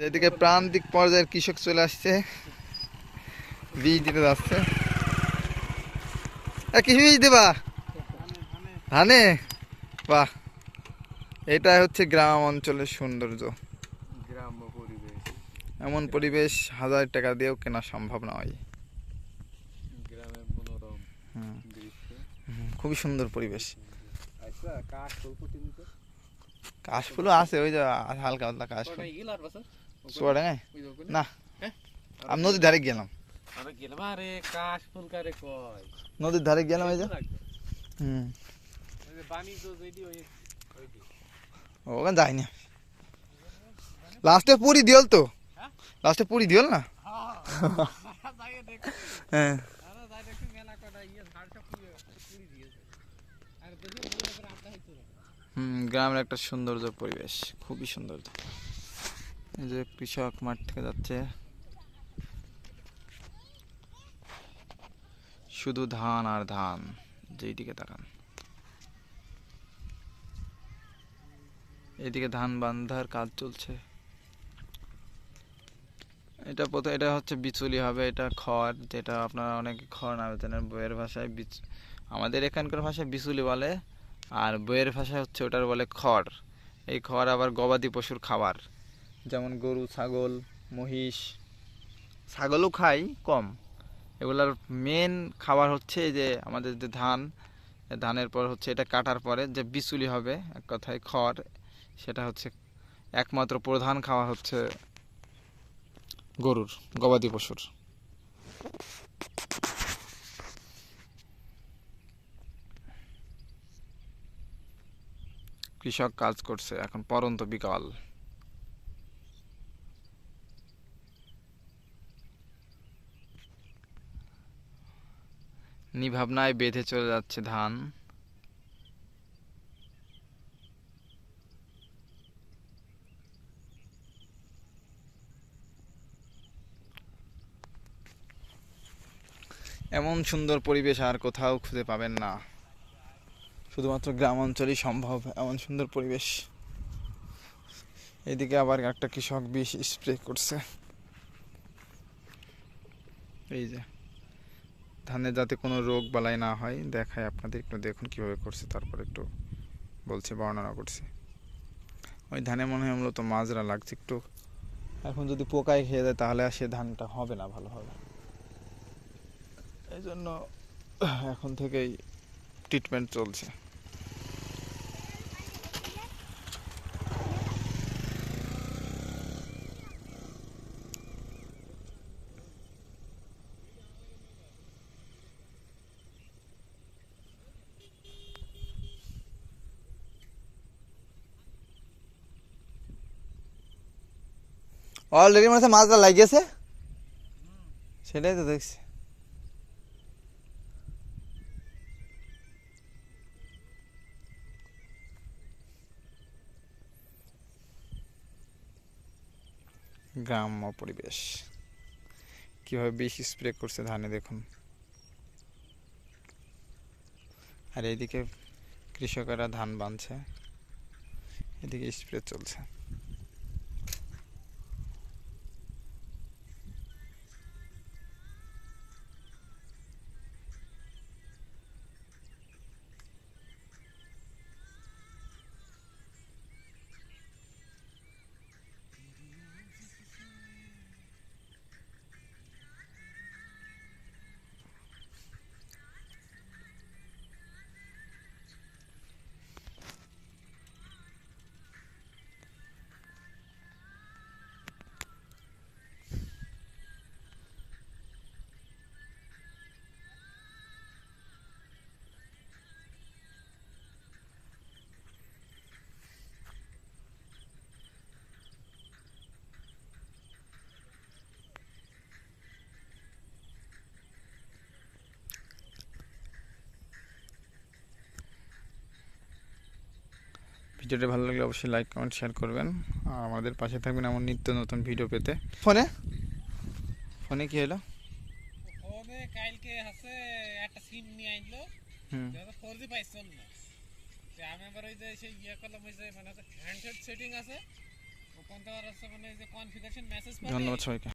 এদিকে প্রান্তিক পর্যায়ের কৃষক চলে আসছে, বীজ দিতে যাচ্ছে। কি বীজ দেবা? ধানে? বাহ, এটাই হচ্ছে গ্রাম অঞ্চলের সৌন্দর্য। গ্রাম্য পরিবেশ, এমন পরিবেশ 1000 টাকা দিয়েও কেনা সম্ভব নয়। গ্রামের মনোরম দৃশ্য, খুবই সুন্দর পরিবেশ। আচ্ছা কাশফুল ফুটেনি তো? কাশফুলও আছে, ওই যে হালকা হালকা কাশফুল। চুয়াডাঙ্গায় না, আমি নদীর ধারে গেলাম। আরে কাশফুল কারে কয়? নদীর ধারে গেলাম এই যে। ওখানে যাইনি, লাস্টে পুরি দিল তো, লাস্টে পুরি দিল না। হ্যাঁ, গ্রামের একটা সৌন্দর্য পরিবেশ, খুবই সৌন্দর্য। এই যে কৃষক মাঠ থেকে যাচ্ছে, শুধু ধান আর ধান, যেদিকে তাকান। এদিকে ধান বান্ধার কাজ চলছে। এটা হচ্ছে বিচুলি হবে, এটা খড়, যেটা আপনারা অনেকে খড় নামে জানেন, বইয়ের ভাষায় আমাদের এখানকার ভাষায় বিচুলি বলে, আর বইয়ের ভাষায় হচ্ছে ওটার বলে খড়। এই খড় আবার গবাদি পশুর খাবার, যেমন গরু, ছাগল, মহিষ। ছাগলও খাই কম। এগুলার মেন খাবার হচ্ছে এই যে আমাদের যে ধান, ধানের পর হচ্ছে এটা কাটার পরে যে বিচুলি হবে, এক কথায় খড়, সেটা হচ্ছে একমাত্র প্রধান খাওয়া হচ্ছে গরুর, গবাদি পশুর। কৃষক কাজ করছে এখন পরন্ত বিকাল। নিভাবনায় বেঁধে চলে যাচ্ছে ধান। এমন সুন্দর পরিবেশ আর কোথাও খুঁজে পাবেন না, শুধুমাত্র গ্রাম অঞ্চলেই সম্ভব এমন সুন্দর পরিবেশ। এদিকে আবার একটা কৃষক বিষ স্প্রে করছে, এই যে ধানে যাতে কোনো রোগ বালাই না হয় দেখায় আপনাদের, একটু দেখুন কিভাবে করছে, তারপর একটু বলছে, বর্ণনা করছে। ওই ধানে মনে হয় মূলত মাজরা লাগছে একটু, এখন যদি পোকায় খেয়ে যায় তাহলে আর সে ধানটা হবে না ভালোভাবে। এই জন্য এখন থেকেই ট্রিটমেন্ট চলছে। অলরেডি মনে হচ্ছে মাছটা লাগিয়েছে, সেটাই তো দেখছি। গ্রাম্য পরিবেশ, কিভাবে বিষ স্প্রে করছে ধানে দেখুন। আর এইদিকে কৃষকেরা ধান বাঁধছে, এদিকে স্প্রে চলছে। ভিডিওটা ভালো লাগলে অবশ্যই লাইক, কমেন্ট, শেয়ার করবেন, আর আমাদের পাশে থাকবেন এমন নিত্য নতুন ভিডিও পেতে। ফোনে ফোনে কি হলো? ফোনে কালকে আছে একটা সিম নিয়ে আইলো, যেটা 4G পাইছন না। আমি আবার ওই যে সেই করলাম, ওই যে মানে হ্যান্ডসেট সেটিং আছে, কোনটা হচ্ছে মানে যে কনফিগারেশন মেসেজ ধন্যবাদ সবাইকে।